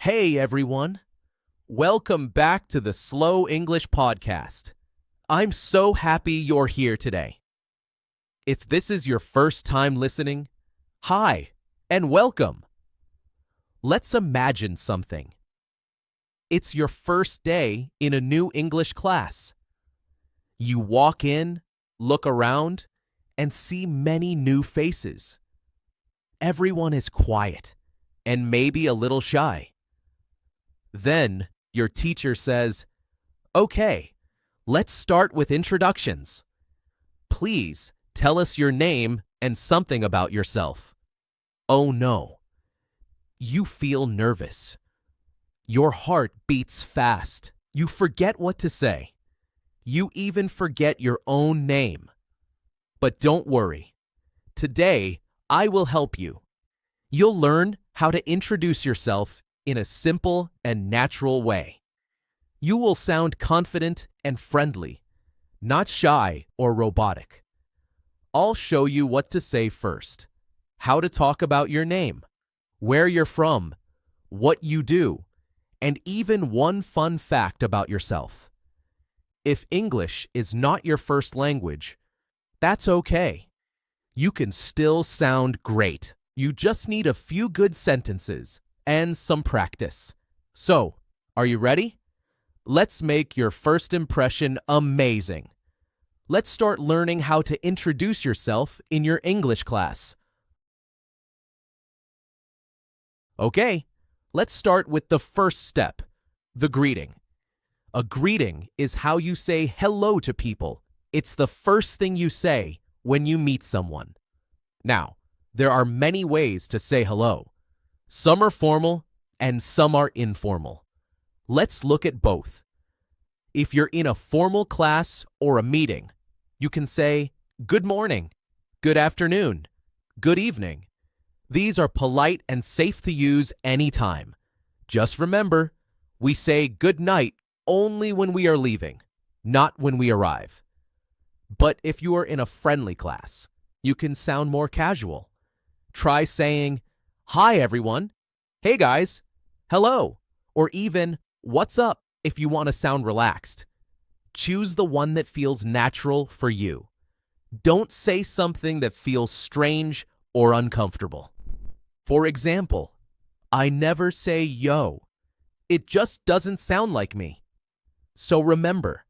Hey everyone, welcome back to the Slow English Podcast. I'm so happy you're here today. If this is your first time listening, hi and welcome. Let's imagine something. It's your first day in a new English class. You walk in, look around, and see many new faces. Everyone is quiet and maybe a little shy. Then your teacher says, "Okay, let's start with introductions. Please tell us your name and something about yourself." Oh no. You feel nervous. Your heart beats fast. You forget what to say. You even forget your own name. But don't worry. Today, I will help you. You'll learn how to introduce yourself in a simple and natural way. You will sound confident and friendly, not shy or robotic. I'll show you what to say first, how to talk about your name, where you're from, what you do, and even one fun fact about yourself. If English is not your first language, that's okay. You can still sound great. You just need a few good sentences and some practice. So, are you ready? Let's make your first impression amazing. Let's start learning how to introduce yourself in your English class. Okay, let's start with the first step, the greeting. A greeting is how you say hello to people. It's the first thing you say when you meet someone. Now, there are many ways to say hello. Some are formal and some are informal. Let's look at both. If you're in a formal class or a meeting, you can say, "Good morning," "Good afternoon," "Good evening." These are polite and safe to use anytime. Just remember, we say good night only when we are leaving, not when we arrive. But if you are in a friendly class, you can sound more casual. Try saying, "Hi everyone," "Hey guys," "Hello," or even "What's up" if you want to sound relaxed. Choose the one that feels natural for you. Don't say something that feels strange or uncomfortable. For example, I never say yo. It just doesn't sound like me. So remember,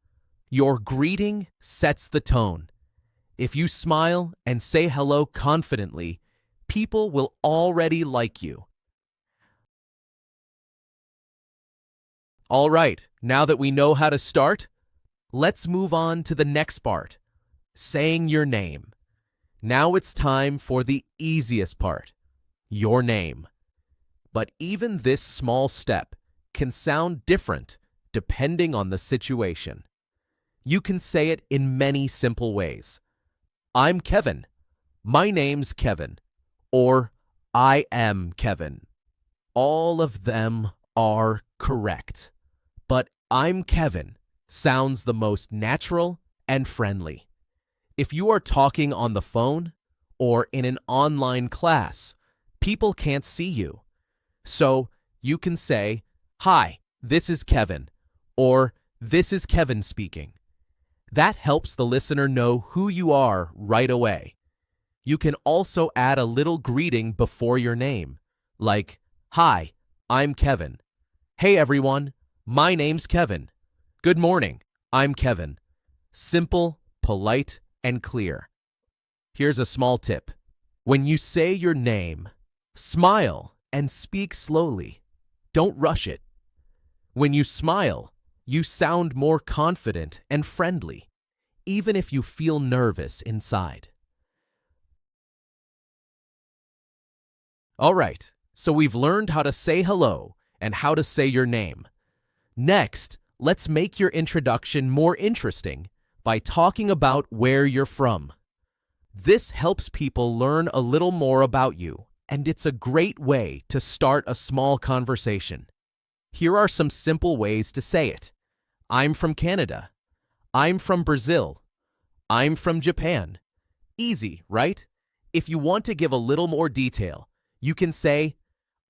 your greeting sets the tone. If you smile and say hello confidently, people will already like you. All right, now that we know how to start, let's move on to the next part, saying your name. Now it's time for the easiest part, your name. But even this small step can sound different depending on the situation. You can say it in many simple ways. I'm Kevin. My name's Kevin. Or I am Kevin. All of them are correct. But I'm Kevin sounds the most natural and friendly. If you are talking on the phone or in an online class, people can't see you. So you can say, "Hi, this is Kevin," or "This is Kevin speaking." That helps the listener know who you are right away. You can also add a little greeting before your name, like, "Hi, I'm Kevin." "Hey everyone, my name's Kevin." "Good morning, I'm Kevin." Simple, polite, and clear. Here's a small tip. When you say your name, smile and speak slowly. Don't rush it. When you smile, you sound more confident and friendly, even if you feel nervous inside. All right, so we've learned how to say hello and how to say your name. Next, let's make your introduction more interesting by talking about where you're from. This helps people learn a little more about you, and it's a great way to start a small conversation. Here are some simple ways to say it. I'm from Canada. I'm from Brazil. I'm from Japan. Easy, right? If you want to give a little more detail, you can say,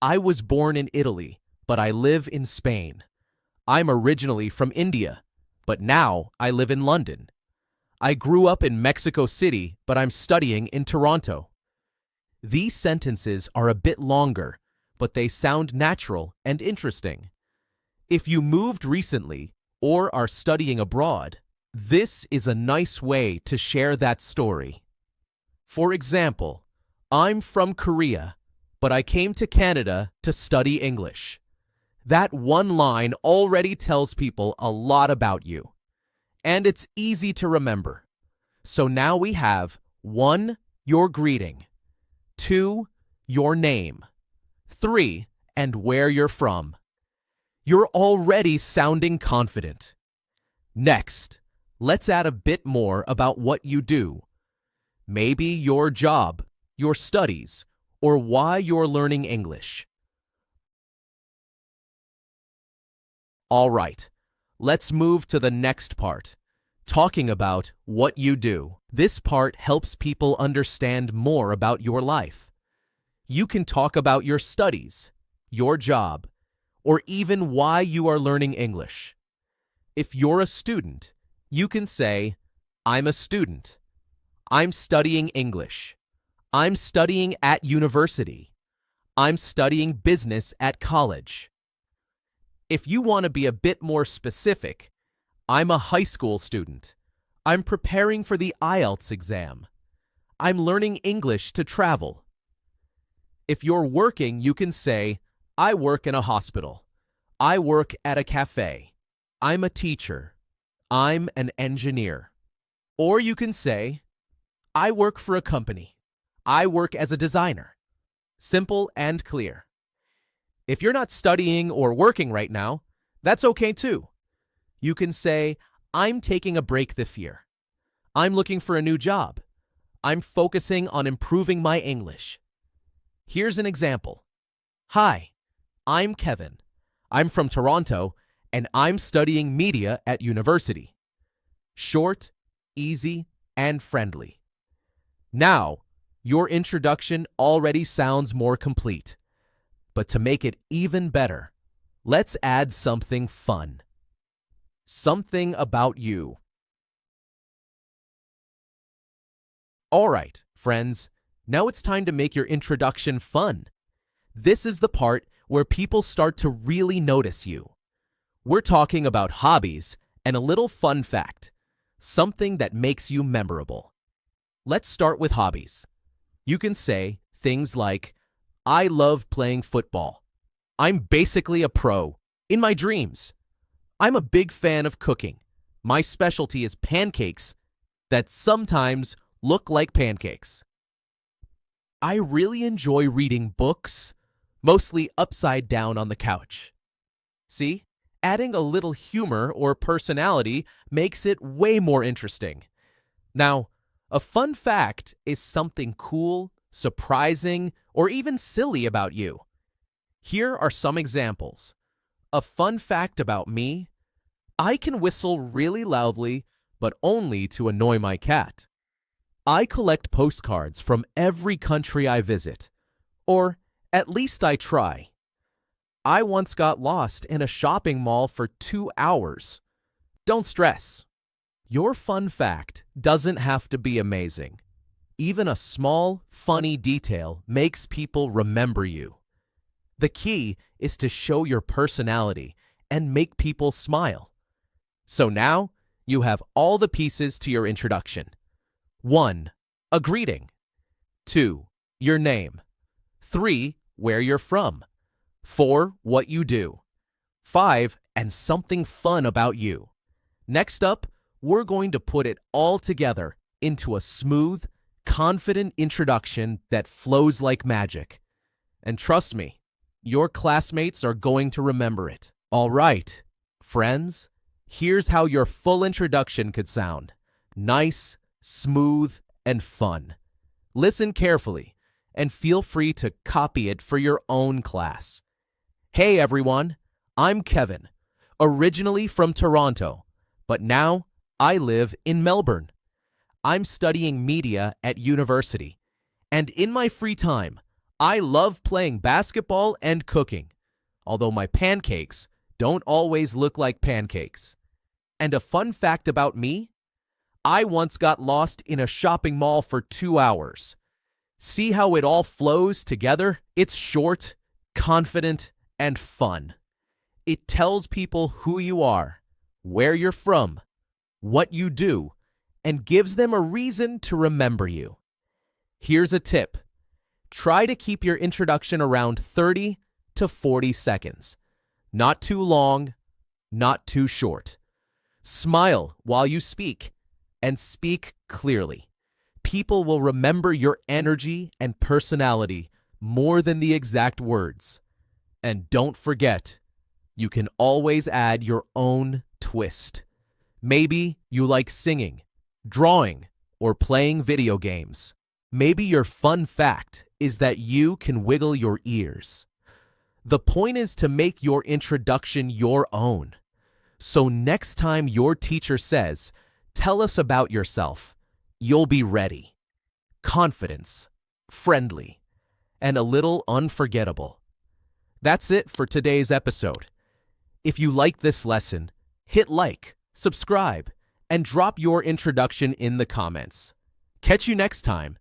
I was born in Italy, but I live in Spain. I'm originally from India, but now I live in London. I grew up in Mexico City, but I'm studying in Toronto. These sentences are a bit longer, but they sound natural and interesting. If you moved recently or are studying abroad, this is a nice way to share that story. For example, I'm from Korea, but I came to Canada to study English. That one line already tells people a lot about you. And it's easy to remember. So now we have 1. Your greeting. 2. Your name. 3. And where you're from. You're already sounding confident. Next, let's add a bit more about what you do. Maybe your job, your studies, or why you're learning English. All right, let's move to the next part, talking about what you do. This part helps people understand more about your life. You can talk about your studies, your job, or even why you are learning English. If you're a student, you can say, I'm a student. I'm studying English. I'm studying at university. I'm studying business at college. If you want to be a bit more specific, I'm a high school student. I'm preparing for the IELTS exam. I'm learning English to travel. If you're working, you can say, I work in a hospital. I work at a cafe. I'm a teacher. I'm an engineer. Or you can say, I work for a company. I work as a designer. Simple and clear. If you're not studying or working right now, that's okay too. You can say, I'm taking a break this year. I'm looking for a new job. I'm focusing on improving my English. Here's an example. Hi, I'm Kevin. I'm from Toronto, and I'm studying media at university. Short, easy, and friendly. Now, your introduction already sounds more complete. But to make it even better, let's add something fun. Something about you. All right, friends, now it's time to make your introduction fun. This is the part where people start to really notice you. We're talking about hobbies and a little fun fact, something that makes you memorable. Let's start with hobbies. You can say things like, I love playing football. I'm basically a pro, in my dreams. I'm a big fan of cooking. My specialty is pancakes that sometimes look like pancakes. I really enjoy reading books, mostly upside down on the couch. See, adding a little humor or personality makes it way more interesting. Now, a fun fact is something cool, surprising, or even silly about you. Here are some examples. A fun fact about me: I can whistle really loudly, but only to annoy my cat. I collect postcards from every country I visit, or at least I try. I once got lost in a shopping mall for 2 hours. Don't stress. Your fun fact doesn't have to be amazing. Even a small, funny detail makes people remember you. The key is to show your personality and make people smile. So now, you have all the pieces to your introduction. 1. A greeting. 2. Your name. 3. Where you're from. 4. What you do. 5. And something fun about you. Next up, we're going to put it all together into a smooth, confident introduction that flows like magic. And trust me, your classmates are going to remember it. All right, friends, here's how your full introduction could sound. Nice, smooth, and fun. Listen carefully and feel free to copy it for your own class. Hey everyone, I'm Kevin, originally from Toronto, but now I live in Melbourne. I'm studying media at university, and in my free time, I love playing basketball and cooking. although my pancakes don't always look like pancakes. And a fun fact about me, I once got lost in a shopping mall for 2 hours. See how it all flows together? It's short, confident, and fun. It tells people who you are, where you're from, what you do, and gives them a reason to remember you. Here's a tip. Try to keep your introduction around 30 to 40 seconds. Not too long, not too short. Smile while you speak, and speak clearly. People will remember your energy and personality more than the exact words. And don't forget, you can always add your own twist. Maybe you like singing, drawing, or playing video games. Maybe your fun fact is that you can wiggle your ears. The point is to make your introduction your own. So next time your teacher says, "Tell us about yourself," you'll be ready. Confidence, friendly, and a little unforgettable. That's it for today's episode. If you like this lesson, hit like, subscribe, and drop your introduction in the comments. Catch you next time.